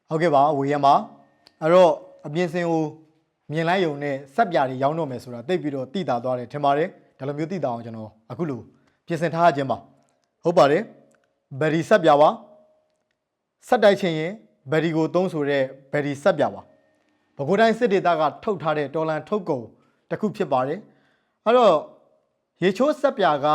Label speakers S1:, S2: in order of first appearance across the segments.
S1: ဟုတ်ကဲ့ပါဝေရမှာအဲ့တော့အပြင်စင်ကိုမြင်လိုက်ရုံနဲ့စက်ပြာတွေရောင်းတော့မယ်ဆိုတာသိပြီးတော့တိတာသွားတယ်ထင်ပါတယ်ဒါလိုမျိုးတိတာအောင်ကျွန်တော်အခုလိုပြင်ဆင်ထားခြင်းပါဟုတ်ပါတယ်ဘယ်ဒီစက်ပြာပါစက်တိုက်ချင်းရင်ဘယ်ဒီကိုသုံးဆိုတဲ့ဘယ်ဒီစက်ပြာပါဘကိုးတိုင်းစစ်ဒေသကထုတ်ထားတဲ့တော်လန်ထုတ်ကုန်တစ်ခုဖြစ်ပါတယ်အဲ့တော့ရေချိုးစက်ပြာက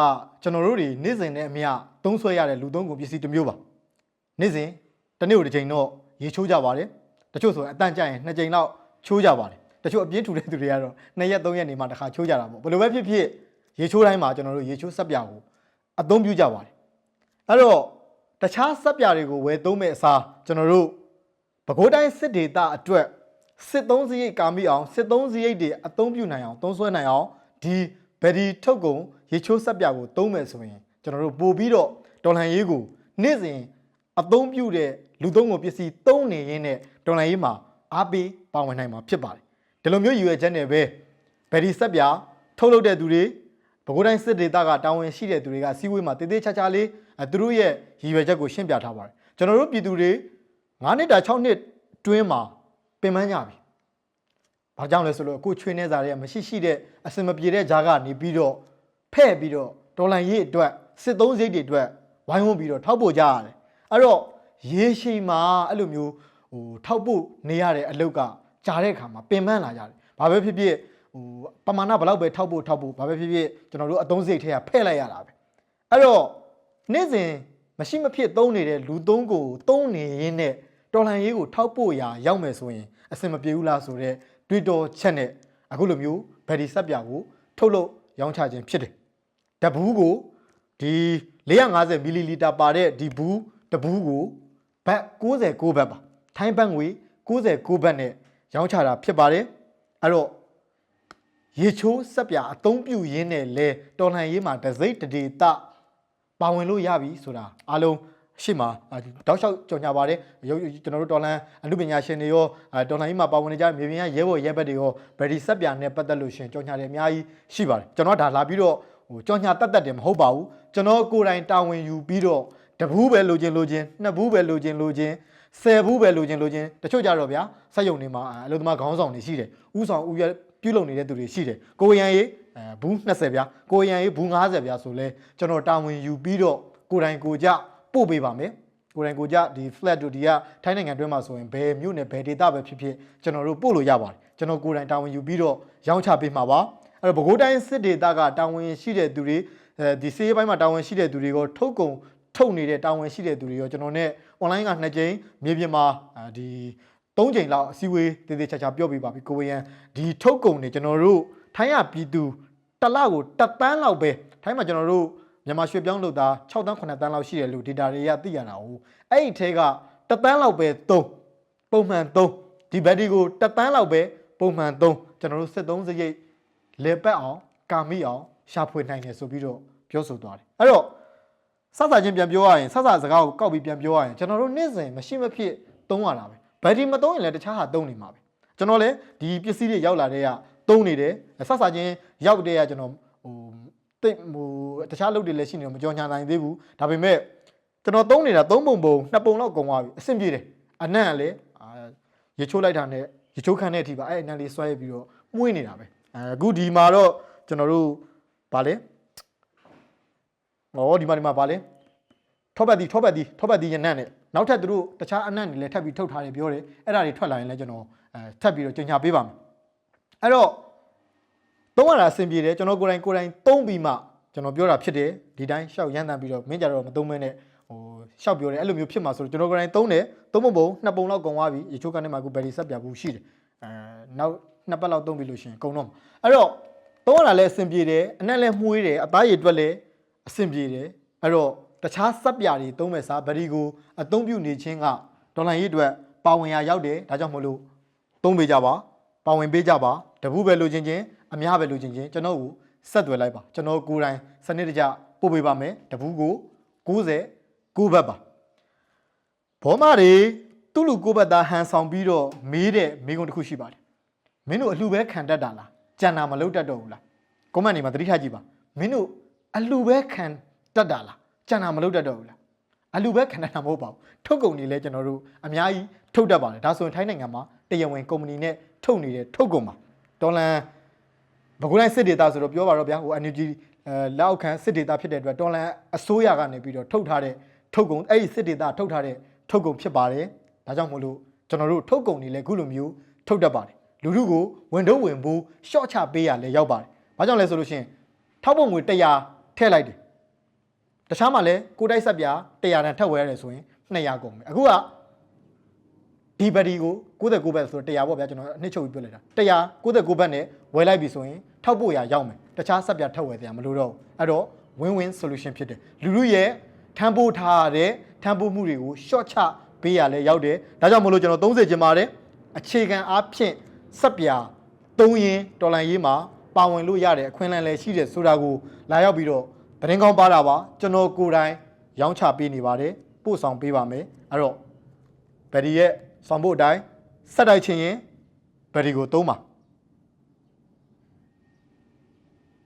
S1: ကျွန်တော်တို့တွေနေ့စဉ်နဲ့အမျှသုံးဆွဲရတဲ့လူသုံးကုန်ပစ္စည်းတစ်မျိုးပါနေ့စဉ်တစ်နေ့ကိုတစ်ချိန်တော့ရေချိုးကြပါတယ်တချို့ဆိုရင်အတန့်ကြရင်2ချိန်လောက်ချိုးကြပါတယ်တချို့အပြင်းထူတဲ့သူတွေကတော့2ရက်3ရက်နေမှတစ်ခါချိုးကြတာပေါ့ဘယ်လိုပဲဖြစ်ဖြစ်ရေချိုးတိုင်းမှာကျွန်တော်တို့ရေချိုးစက်ပြာကိုအသုံးပြုကြပါတယ်အဲ့တော့တခြားစက်ပြာတွေကိုဝယ်သုံးမဲ့အစားကျွန်တော်တို့ပဲခူးတိုင်းစစ်ဒေသအတွက်စစ်သုံးစရိတ်ကာမိအောင်စစ်သုံးစရိတ်တွေအသုံးပြုနိုင်အောင်သုံးစွဲနိုင်အောင်ဒီဘယ်ဒီထုတ်ကုန်ရေချိုးစက်ပြာကိုသုံးမယ်ဆိုရင်ကျွန်တော်တို့ပို့ပြီးတော့တော်လှန်ရေးကိုနေ့စဉ်အသုံးပြုတဲ့လူသုံးကုန်ပစ္စည်းသုံးနေရင်းနဲ့တော်လှန်ရေးမှာအားပေးပါဝင်နိုင်မှာဖြစ်ပါတယ်ဒီလိုမျိုးရည်ရွယ်ချက်နဲ့ပဲဘယ်ဒီစက်ပြာထုတ်လုပ်တဲ့သူတွေပဲခူးတိုင်းစစ်ဒေသကတာဝန်ရှိတဲ့သူတွေကစီးဝေးမှာတေးသေးချာချာလေးသူတို့ရဲ့ရည်ရွယ်ချက်ကိုရှင်းပြထားပါတယ်ကျွန်တော်တို့ပြည်သူတွေ9နှစ်တာ6နှစ်တွင်းမှာပင်ပန်းကြပြီဘာကြောင့်လဲဆိုလို့အခုချွေးနေစားတွေမရှိရှိတဲ့အစင်မပြေတဲ့ဂျာကနေပြီးတော့ဖဲ့ပြီးတော့တော်လန်ရေးအတွက်စစ်သုံးစိတ်တွေအတွက်ဝိုင်းဝန်းပြီးတော့ထောက်ပို့ကြရတယ်အဲ့တော့ရေရှိမှာအဲ့လိုမျိုးထောက်ပို့နေရတဲ့အလုပ်ကကြားတဲ့အခါမှာပင်ပန်းလာကြတယ်ဘာပဲဖြစ်ဖြစ်ပမာဏဘလောက်ပဲထောက်ပို့ဘာပဲဖြစ်ဖြစ်ကျွန်တော်တို့အသုံးစိတ်ထဲကဖဲ့လိုက်ရတာပဲအဲ့တော့နေ့စဉ်မရှိမဖြစ်သုံးနေတဲ့လူသုံးကိုသုံးနေရင်းနဲ့တော်လှန်ရေးကိုထောက်ပို့ရာရောက်မယ်ဆိုရင်အဆင်မပြေဘူးလားဆိုတော့တွေးတော်ချက်နဲ့အခုလိုမျိုးဘယ်ဒီစက်ပြာကိုထုတ်လုပ်ရောင်းချခြင်းဖြစ်တယ်တဘူးကိုဒီ450မီလီလီတာပါတဲ့ဒီဘူးတဘူးကိုဘတ်69ဘတ်ပါထိုင်းဘတ်ငွေ69ဘတ်နဲ့ရောင်းချတာဖြစ်ပါတယ်အဲ့တော့ရေချိုးစက်ပြာအသုံးပြုရင်းနဲ့လဲတော်လှန်ရေးမှာတစိမ့်တဒေတာပါဝင်လို့ရပြီဆိုတာအားလုံးရှိမှာတောက်လျှောက်ကြော်ညာပါတယ်ကျွန်တော်တို့တော်လန်အမှုပညာရှင်တွေရောတော်လန်ကြီးမှာပါဝင်နေကြမြေပြင်ရဲဘော်ရဲဘက်တွေရောဗယ်ဒီဆက်ပြာနဲ့ပတ်သက်လို့ရှင်ကြော်ညာတယ်အများကြီးရှိပါတယ်ကျွန်တော်ဒါလာပြီးတော့ကြော်ညာတတ်တယ်မဟုတ်ပါဘူးကျွန်တော်ကိုယ်တိုင်တာဝန်ယူပြီးတော့တဘူးပဲလိုချင်နှစ်ဘူးပဲလိုချင်10ဘူးပဲလိုချင်တချို့ကြတော့ဗျာစက်ယုံတွေမှာအလုပ်သမားခေါင်းဆောင်တွေရှိတယ်ဥဆောင်ဥရပြုလုပ်နေတဲ့သူတွေရှိတယ်ကိုရန်ရေးဘူး20ဗျာကိုရန်ရေးဘူး50ဗျာဆိုလဲကျွန်တော်တာဝန်ယူပြီးတော့ကိုယ်တိုင်ကိုကြပို့ပေးပါမယ်ကိုယ်တိုင်ကိုကြဒီ flat တို့ဒီကထိုင်းနိုင်ငံတွင်းမှာဆိုရင်ဘယ်မြို့နယ်ဘယ်ဒေသပဲဖြစ်ဖြစ်ကျွန်တော်တို့ပို့လို့ရပါတယ်ကျွန်တော်ကိုယ်တိုင်တာဝန်ယူပြီးတော့ရောင်းချပေးမှာပါအဲ့တော့ပဲခူးတိုင်းစစ်ဒေသကတာဝန်ရှိတဲ့သူတွေဒီစေးပိုင်းမှာတာဝန်ရှိတဲ့သူတွေကိုထုတ်ကုန်ထုတ်နေတဲ့တာဝန်ရှိတဲ့သူတွေရောကျွန်တော်နဲ့ online က2ကြိမ်မြေပြင်မှာဒီ3ကြိမ်လောက်အစည်းအဝေးတည်တည်ချာချာပြောပြပါပြီကိုဝေယံဒီထုတ်ကုန်တွေကျွန်တော်တို့ထိုင်းရပြည်သူတစ်လကို1တန်းလောက်ပဲထိုင်းမှာကျွန်တော်တို့မြန်မာရွှေပြောင်းလုပ်သား6တန်း9တန်းလောက်ရှိတယ်လို့ data တွေကသိရတာ哦အဲ့ဒီထဲက1တန်းလောက်ပဲပုံမှန်ဒီဘက်ဒီကို1တန်းလောက်ပဲပုံမှန်ကျွန်တော်တို့စစ်သုံးစရိတ်လေပတ်အောင်ကာမိအောင်ရှာဖွေနိုင်တယ်ဆိုပြီးတော့ပြောဆိုသွားတယ်အဲ့တော့စစချင်းပြန်ပြောရရင်စစစကားကိုကောက်ပြီးပြန်ပြောရရင်ကျွန်တော်တို့နေ့စဉ်မရှိမဖြစ်သုံးရတာပဲဘယ်ဒီမသုံးရင်လည်းတခြားဟာသုံးနေမှာပဲကျွန်တော်လည်းဒီပစ္စည်းတွေရောက်လာတဲ့ကသုံးနေတယ်စစချင်းရောက်တဲ့ကကျွန်တော်တိတ်တခြားလုပ်တွေလည်းရှိနေတော့မကြော်ညာနိုင်သေးဘူးဒါပေမဲ့ကျွန်တော်သုံးနေတာ3ပုံ2ပုံလောက်ကုန်သွားပြီအဆင်ပြေတယ်အနံ့ကလည်းရေချိုးလိုက်တာနဲ့ရေချိုးခန့်တဲ့အထိပါအဲ့အနံ့လေးဆွဲပြီးတော့မှုေးနေတာပဲအခုဒီမှာတော့ကျွန်တော်တို့ဗာလဲဒီမှာဗာလဲထောပတ်ဒီရနံ့နဲ့နောက်ထပ်သူတို့တခြားအနံ့တွေလည်းထပ်ပြီးထုတ်ထားတယ်ပြောတယ်အဲ့ဒါတွေထွက်လာရင်လည်းကျွန်တော်ထပ်ပြီးတော့ကြော်ညာပေးပါမယ်အဲ့တော့သုံးရတာအဆင်ပြေတယ်ကျွန်တော်ကိုယ်တိုင်သုံးပြီးမှကျွန်တော်ပြောတာဖြစ်တယ်ဒီတိုင်းရှောက်ရမ်းတမ်းပြီးတော့မင်းကြတော့မသုံးမဲနဲ့ရှောက်ပြောတယ်အဲ့လိုမျိုးဖြစ်မှာဆိုတော့ကျွန်တော်ကိုယ်တိုင်သုံးတယ်3ပုံ2ပုံလောက်ကုန်သွားပြီရေချိုးကနေမှာအခုဘယ်ဒီဆက်ပြဘူးရှိတယ်နောက်2ပတ်လောက်သုံးပြီလို့ရှိရင်ကုန်တော့မှာအဲ့တော့သုံးရတာလည်းအဆင်ပြေတယ်အနက်လည်းမှုေးတယ်အသားရည်အတွက်လည်းအဆင်ပြေတယ်အဲ့တော့တခြားစက်ပြာတွေသုံးမဲ့စားဗရီကိုအသုံးပြုနေခြင်းကဒေါ်လာရေးအတွက်ပါဝင်ရာရောက်တယ်ဒါကြောင့်မလို့သုံးပေးကြပါဝင်ပေးကြပါတပူးပဲလိုချင်အများပဲလိုချင်ကျွန်တော်ကိုဆက်သွယ်လိုက်ပါကျွန်တော်ကိုယ်တိုင်စနစ်တကျပို့ပေးပါမယ်တပူးကို69ဘတ်ပါဘောမတွေသူ့လူ9ဘတ်သားဟန်ဆောင်ပြီးတော့မေးတဲ့မိကုံတစ်ခုရှိပါတယ်မင်းတို့အလှပဲခံတတ်တာလားကြံတာမလုပ်တတ်တော့ဘူးလားကွန်မန့်တွေမှာသတိထားကြည့်ပါမင်းတို့အလှပဲခံတတ်တာလားကြံတာမလုပ်တတ်တော့ဘူးလား အလူပဲခဏတာမဟုတ်ပါဘူးထုတ်ကုန်တွေလည်းကျွန်တော်တို့အများကြီးထုတ်တတ်ပါတယ်ဒါဆိုရင်ထိုင်းနိုင်ငံမှာတရားဝင်ကုမ္ပဏီနဲ့ထုတ်နေတဲ့ထုတ်ကုန်ပါဒေါ်လန်ဘကူတိုင်းစစ်ဒေတာဆိုတော့ပြောပါတော့ဗျာဟို energy လက်အောက်ခံစစ်ဒေတာဖြစ်တဲ့အတွက်ဒေါ်လန်အစိုးရကနေပြီးတော့ထုတ်ထားတဲ့ထုတ်ကုန်အဲ့ဒီစစ်ဒေတာထုတ်ထားတဲ့ထုတ်ကုန်ဖြစ်ပါတယ်ဒါကြောင့်မို့လို့ကျွန်တော်တို့ထုတ်ကုန်တွေလည်းခုလိုမျိုးထုတ်တတ်ပါတယ်လူထုကိုဝင်တော့ဝင်ဖို့ရှော့ချပေးရလဲရောက်ပါတယ်ဘာကြောင့်လဲဆိုလို့ရှိရင်ထောက်ပုံငွေ100ထည့်လိုက်တယ်တခြားမှာလည်းကိုတိုက်ဆက်ပြ100တန်ထပ်ဝယ်ရတယ်ဆိုရင်200ကုန်ပြီအခုကဒီဘက်ဒီကို69ဘက်ဆိုတော့100ပေါ့ဗျာကျွန်တော်အနှစ်ချုပ်ပြီးပြလိုက်တာ169ဘက်နဲ့ဝယ်လိုက်ပြီဆိုရင်ထောက်ဖို့ရရောက်မယ်တခြားဆက်ပြထပ်ဝယ်တရားမလို့တော့အဲ့တော့ win-win solution ဖြစ်တယ်လူထုရဲ့ထမ်းပိုးထားတဲ့ထမ်းပိုးမှုတွေကို short ချပေးရလဲရောက်တယ်ဒါကြောင့်မလို့ကျွန်တော်30ကျင်ပါတယ်အခြေခံအားဖြင့်ဆက်ပြ3ရင်းတော်လန်ရေးမှာပါဝင်လို့ရတဲ့အခွင့်အလမ်းလည်းရှိတယ်ဆိုတာကိုလာရောက်ပြီးတော့သတင်းကောင်းပါတာပါကျွန်တော်ကိုယ်တိုင်ရောင်းချပေးနေပါတယ်ပို့ဆောင်ပေးပါမယ်အဲ့တော့ဗက်ဒီရဲ့ဆောင်ဖို့အတိုင်းဆက်တိုက်ချင်းရင်ဗက်ဒီကိုသုံးပါ